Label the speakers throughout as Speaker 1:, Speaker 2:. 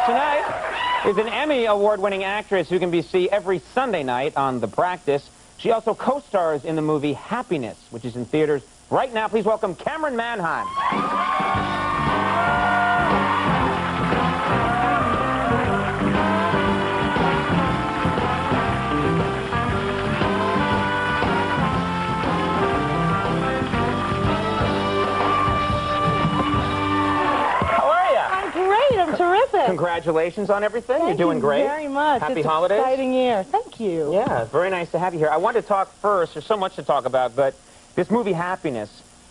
Speaker 1: tonight is an Emmy award-winning actress who can be seen every Sunday night on The Practice. She also co-stars in the movie Happiness, which is in theaters right now. Please welcome Camryn Manheim. Congratulations on everything. You're doing great.
Speaker 2: Thank you very much.
Speaker 1: Happy
Speaker 2: it's
Speaker 1: holidays.
Speaker 2: An exciting year. Thank you.
Speaker 1: Yeah, very nice to have you here. I wanted to talk first. There's so much to talk about, but this movie Happiness,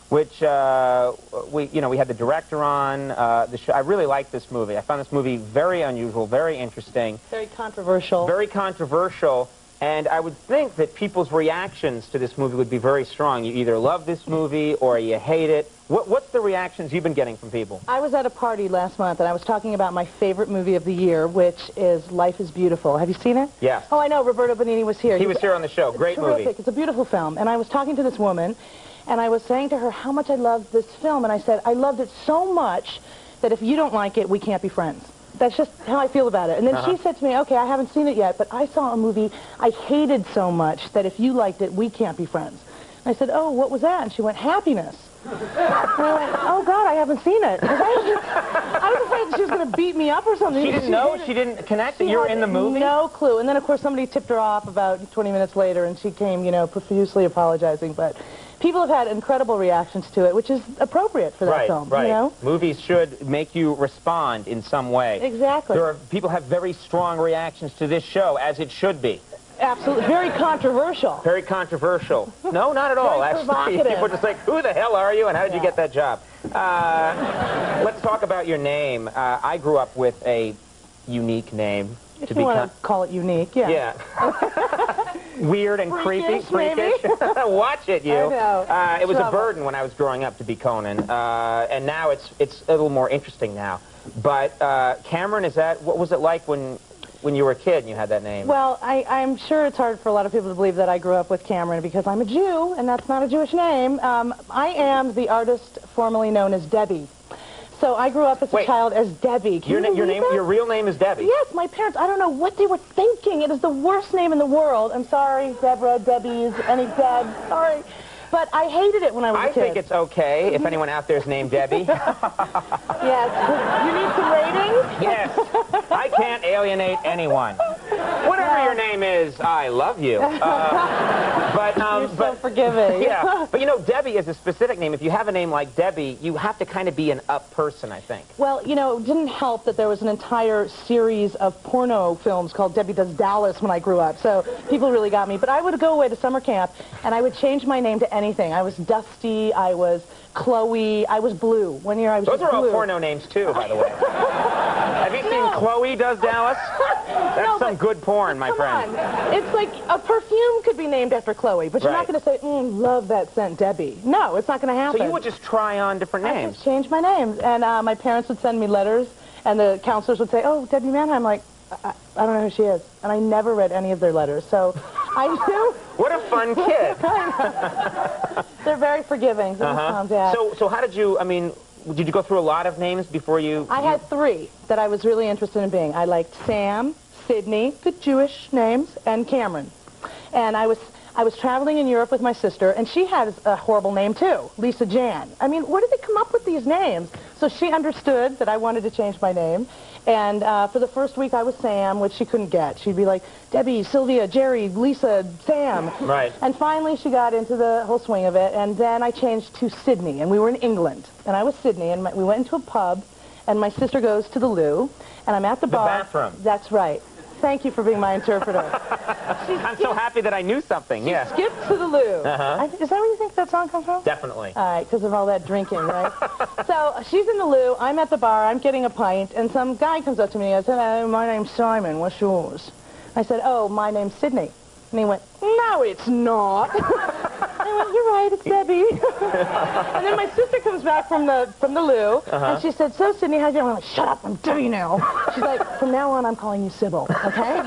Speaker 1: which we had the director on the show. I really liked this movie. I found this movie very unusual, very interesting,
Speaker 2: very controversial.
Speaker 1: Very controversial. And I would think that people's reactions to this movie would be very strong. You either love this movie or you hate it. What's the reactions you've been getting from people?
Speaker 2: I was at a party last month, and I was talking about my favorite movie of the year, which is Life is Beautiful. Have you seen it?
Speaker 1: Yes.
Speaker 2: Oh, I know. Roberto Benigni was here.
Speaker 1: He was here on the show. Great
Speaker 2: terrific
Speaker 1: movie.
Speaker 2: It's a beautiful film. And I was talking to this woman, and I was saying to her how much I loved this film. And I said, I loved it so much that if you don't like it, we can't be friends. That's just how I feel about it. And then she said to me, okay, I haven't seen it yet, but I saw a movie I hated so much that if you liked it, we can't be friends. And I said, oh, what was that? And she went, Happiness. And I went, oh, God, I haven't seen it. I was afraid that she was going to beat me up or something.
Speaker 1: She didn't know? She didn't connect that you were in the movie?
Speaker 2: No clue. And then, of course, somebody tipped her off about 20 minutes later, and she came, profusely apologizing. But people have had incredible reactions to it, which is appropriate for that film.
Speaker 1: Right.
Speaker 2: You know?
Speaker 1: Movies should make you respond in some way.
Speaker 2: Exactly.
Speaker 1: People have very strong reactions to this show, as it should be.
Speaker 2: Absolutely. Very controversial.
Speaker 1: Very controversial. No, not at all.
Speaker 2: Very provocative.
Speaker 1: People are just like, who the hell are you and how did you get that job? Let's talk about your name. I grew up with a unique name.
Speaker 2: If you want to call it unique, yeah.
Speaker 1: Yeah. Weird and
Speaker 2: freakish,
Speaker 1: freakish. Watch it, you.
Speaker 2: I know.
Speaker 1: It was a burden when I was growing up to be Conan, and now it's a little more interesting now. But Camryn, what was it like when you were a kid and you had that name?
Speaker 2: Well, I'm sure it's hard for a lot of people to believe that I grew up with Camryn because I'm a Jew, and that's not a Jewish name. I am the artist formerly known as Debbie. So I grew up as a child as Debbie. Can you believe that?
Speaker 1: Your real name is Debbie?
Speaker 2: Yes, my parents, I don't know what they were thinking. It is the worst name in the world. I'm sorry, Deborah, Debbie's, any Deb, sorry. But I hated it when I was a kid.
Speaker 1: I think it's okay if anyone out there is named Debbie.
Speaker 2: Yes. You need some ratings?
Speaker 1: Yes. I can't alienate anyone. Whatever your name is, I love you.
Speaker 2: You're so forgiving.
Speaker 1: Yeah. But Debbie is a specific name. If you have a name like Debbie, you have to kind of be an up person, I think.
Speaker 2: Well, it didn't help that there was an entire series of porno films called Debbie Does Dallas when I grew up. So people really got me. But I would go away to summer camp, and I would change my name to anything. I was Dusty, I was Chloe, I was Blue. One year I was
Speaker 1: Those are
Speaker 2: Blue.
Speaker 1: all porno names, too, by the way. Have you seen Chloe Does Dallas? That's some good porn, my friend.
Speaker 2: Come on. It's like a perfume could be named after Chloe, but you're not going to say, love that scent, Debbie. No, it's not going to happen.
Speaker 1: So you would just try on different names?
Speaker 2: I just changed my names. And my parents would send me letters, and the counselors would say, oh, Debbie Manheim. I'm like, I don't know who she is. And I never read any of their letters, so I knew.
Speaker 1: What a fun kid.
Speaker 2: They're very forgiving.
Speaker 1: So how did you, did you go through a lot of names before you...
Speaker 2: I had 3 that I was really interested in being. I liked Sam, Sydney, good Jewish names, and Camryn. And I was traveling in Europe with my sister, and she had a horrible name, too, Lisa Jan. Where did they come up with these names? So she understood that I wanted to change my name. And for the first week, I was Sam, which she couldn't get. She'd be like, Debbie, Sylvia, Jerry, Lisa, Sam.
Speaker 1: Right.
Speaker 2: And finally, she got into the whole swing of it. And then I changed to Sydney, and we were in England. And I was Sydney, and we went into a pub, and my sister goes to the loo, and I'm at the bar.
Speaker 1: The bathroom.
Speaker 2: That's right. Thank you for being my interpreter.
Speaker 1: I'm so happy that I knew something, yeah.
Speaker 2: Skipped to the loo. Is that where you think that song comes from?
Speaker 1: Definitely.
Speaker 2: All right, because of all that drinking, right? So she's in the loo, I'm at the bar, I'm getting a pint, and some guy comes up to me and said, "Hello, my name's Simon, what's yours?" I said, "Oh, my name's Sydney." And he went, "No, it's not." I went, "You're right, it's Debbie." And then my sister comes back from the loo, and she said, "So, Sydney, how's your?" I'm like, "Shut up, I'm Debbie now." She's like, "From now on, I'm calling you Sybil, okay?"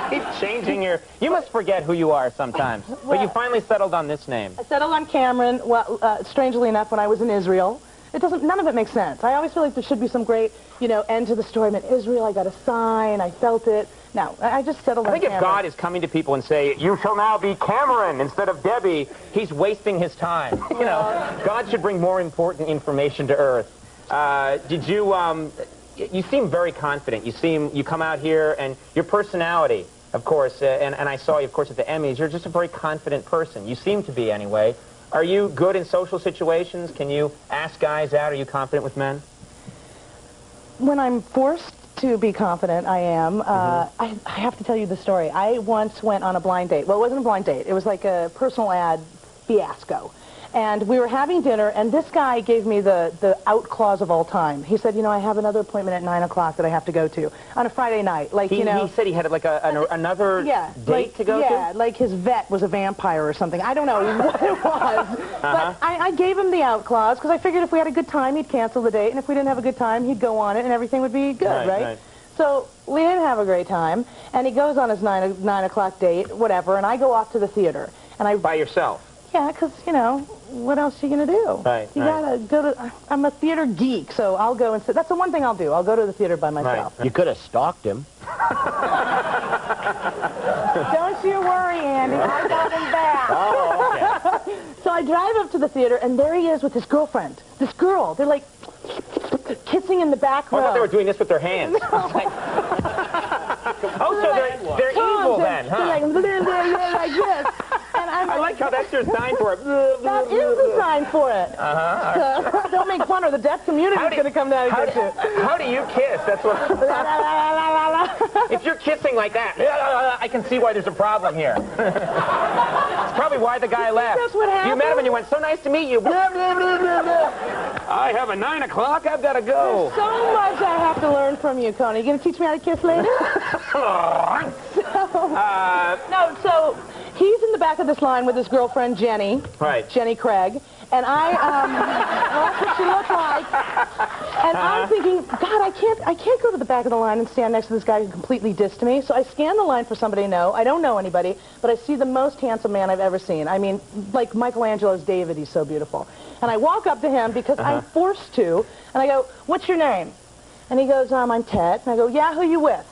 Speaker 1: Keep changing your... You must forget who you are sometimes. But you finally settled on this name.
Speaker 2: I settled on Camryn, well, strangely enough, when I was in Israel. it doesn't, none of it makes sense. I always feel like there should be some great, you know, end to the story. I'm in Israel, I got a sign, I felt it. No, I just settled on
Speaker 1: I think if
Speaker 2: Camryn.
Speaker 1: God is coming to people and say, you shall now be Camryn instead of Debbie, he's wasting his time. You know, God should bring more important information to Earth. Did you, you seem very confident. You come out here and your personality, of course, and I saw you, of course, at the Emmys, you're just a very confident person. You seem to be anyway. Are you good in social situations? Can you ask guys out? Are you confident with men?
Speaker 2: When I'm forced to be confident, I am. I have to tell you the story. I once went on a blind date. Well, it wasn't a blind date. It was like a personal ad fiasco. And we were having dinner, and this guy gave me the out clause of all time. He said, you know, I have another appointment at 9 o'clock that I have to go to on a Friday night. Like, you know,
Speaker 1: he said he had like another date to go to?
Speaker 2: Yeah, like his vet was a vampire or something. I don't know what it was. But I gave him the out clause because I figured if we had a good time, he'd cancel the date. And if we didn't have a good time, he'd go on it and everything would be good, right? So we didn't have a great time. And he goes on his 9 o'clock date, whatever, and I go off to the theater. And
Speaker 1: By yourself?
Speaker 2: Yeah, because, you know, what else are you going to do?
Speaker 1: Right,
Speaker 2: you gotta go to, I'm a theater geek, so I'll go and sit. That's the one thing I'll do. I'll go to the theater by myself.
Speaker 3: Right. You could have stalked him.
Speaker 2: Don't you worry, Andy. I got him back.
Speaker 1: Oh, okay.
Speaker 2: So I drive up to the theater, and there he is with his girlfriend. This girl. They're like kissing in the back row.
Speaker 1: I thought they were doing this with their hands.
Speaker 2: No.
Speaker 1: Oh, so they're evil then, huh?
Speaker 2: They're like this. And
Speaker 1: I like how that's your sign for it.
Speaker 2: That is the sign for it. So, don't make fun or the deaf community is going to come down and get you.
Speaker 1: How do you kiss? That's what. If you're kissing like that, I can see why there's a problem here. It's probably why the guy left.
Speaker 2: That's what happened.
Speaker 1: You met him and you went, so nice to meet you. I have a 9 o'clock. I've got to go.
Speaker 2: There's so much I have to learn from you, Coney. You going to teach me how to kiss later? So he's in the back of this line with his girlfriend, Jenny.
Speaker 1: Right.
Speaker 2: Jenny Craig. And that's what she looked like. And I'm thinking, God, I can't go to the back of the line and stand next to this guy who completely dissed me. So I scan the line for somebody I know. I don't know anybody, but I see the most handsome man I've ever seen. I mean, like Michelangelo's David, he's so beautiful. And I walk up to him because I'm forced to, and I go, what's your name? And he goes, I'm Ted. And I go, yeah, who you with?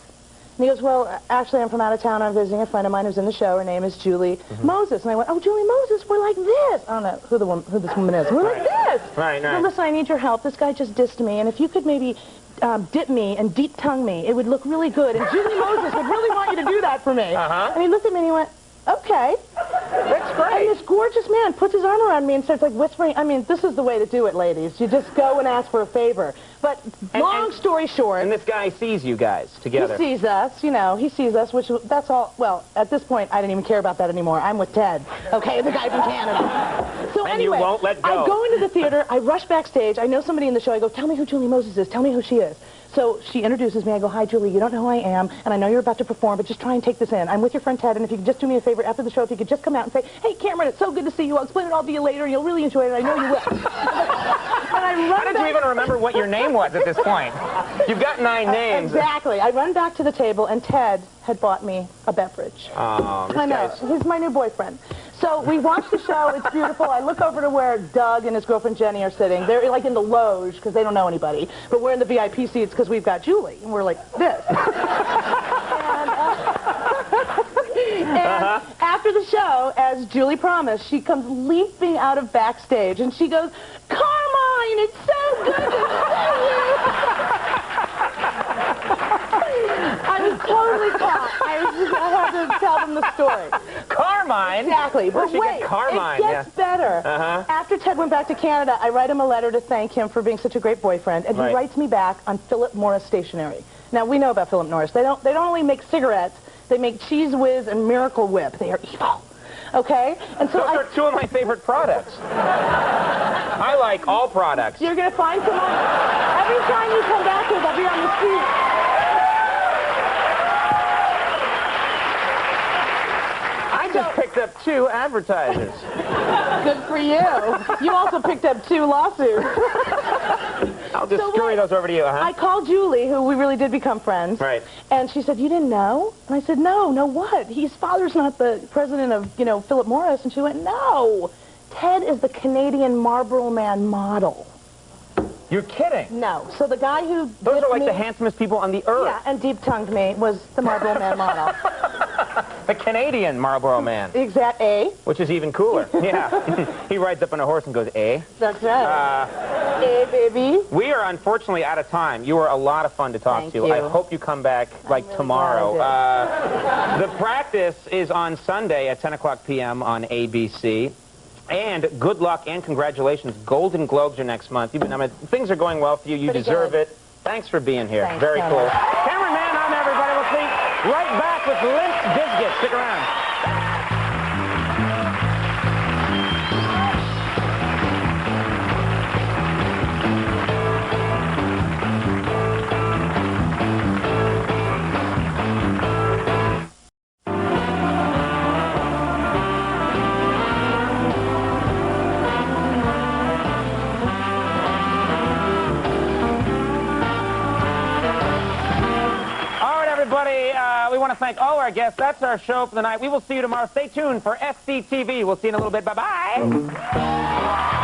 Speaker 2: And he goes, well, actually, I'm from out of town. I'm visiting a friend of mine who's in the show. Her name is Julie Moses. And I went, oh, Julie Moses, we're like this. I don't know who this woman is. We're like this.
Speaker 1: Right.
Speaker 2: So listen, I need your help. This guy just dissed me. And if you could maybe dip me and deep tongue me, it would look really good. And Julie Moses would really want you to do that for me. And he looked at me and he went, okay.
Speaker 1: That's great.
Speaker 2: And this gorgeous man puts his arm around me and starts like whispering. I mean, this is the way to do it, ladies. You just go and ask for a favor. But long story short.
Speaker 1: And this guy sees you guys together.
Speaker 2: He sees us, you know, he sees us, which that's all. Well, at this point, I didn't even care about that anymore. I'm with Ted, okay, the guy from Canada. So
Speaker 1: and
Speaker 2: anyway,
Speaker 1: you won't let go.
Speaker 2: I go into the theater, I rush backstage, I know somebody in the show, I go, tell me who Julie Moses is, tell me who she is. So she introduces me. I go, hi, Julie, you don't know who I am, and I know you're about to perform, but just try and take this in. I'm with your friend Ted, and if you could just do me a favor after the show, if you could just come out and say, hey, Camryn, it's so good to see you. I'll explain it all to you later, and you'll really enjoy it. I know you will. And I run
Speaker 1: How did you even remember what your name was at this point? You've got 9 names.
Speaker 2: Exactly. I run back to the table, and Ted had bought me a beverage.
Speaker 1: Oh,
Speaker 2: I know. He's my new boyfriend. So we watch the show. It's beautiful. I look over to where Doug and his girlfriend Jenny are sitting. They're like in the loge because they don't know anybody. But we're in the VIP seats because we've got Julie. And we're like this. And after the show, as Julie promised, she comes leaping out of backstage. And she goes, Carmine, it's so good to see you. I was totally caught. I had to tell them the story.
Speaker 1: Carmine?
Speaker 2: Exactly. But wait,
Speaker 1: Carmine?
Speaker 2: It gets better. After Ted went back to Canada, I write him a letter to thank him for being such a great boyfriend, and he writes me back on Philip Morris stationery. Now, we know about Philip Morris. They don't only make cigarettes, they make Cheese Whiz and Miracle Whip. They are evil. Okay? And so
Speaker 1: Those are 2 of my favorite products. I like all products.
Speaker 2: You're going to find someone. Every time you come back here, they'll be on the street.
Speaker 1: Just picked up 2 advertisers.
Speaker 2: Good for you. You also picked up 2 lawsuits.
Speaker 1: I'll just scurry those over to you,
Speaker 2: I called Julie, who we really did become friends.
Speaker 1: Right.
Speaker 2: And she said, you didn't know? And I said, no what? His father's not the president of, Philip Morris. And she went, no. Ted is the Canadian Marlboro Man model.
Speaker 1: You're kidding.
Speaker 2: No. So the guy who
Speaker 1: Those
Speaker 2: dipped
Speaker 1: are like
Speaker 2: me,
Speaker 1: the handsomest people on the earth.
Speaker 2: Yeah, and deep-tongued me was the Marlboro Man model.
Speaker 1: The Canadian Marlboro Man.
Speaker 2: Exact A.
Speaker 1: Which is even cooler. Yeah. He rides up on a horse and goes, eh?
Speaker 2: That's right. A, baby.
Speaker 1: We are unfortunately out of time. You were a lot of fun to talk
Speaker 2: Thank
Speaker 1: to.
Speaker 2: you.
Speaker 1: I hope you come back like
Speaker 2: really
Speaker 1: tomorrow.
Speaker 2: glad
Speaker 1: The practice is on Sunday at 10 o'clock p.m. on ABC. And good luck and congratulations. Golden Globes are next month. Things are going well for you. You
Speaker 2: Pretty
Speaker 1: deserve
Speaker 2: good.
Speaker 1: it. Thanks for being here.
Speaker 2: Thanks,
Speaker 1: Very
Speaker 2: Conan.
Speaker 1: cool. Camryn, Manheim, everybody. We'll see right back with Limp Bizkit. Stick around. We want to thank all our guests. That's our show for the night. We will see you tomorrow. Stay tuned for SCTV. We'll see you in a little bit. Bye-bye.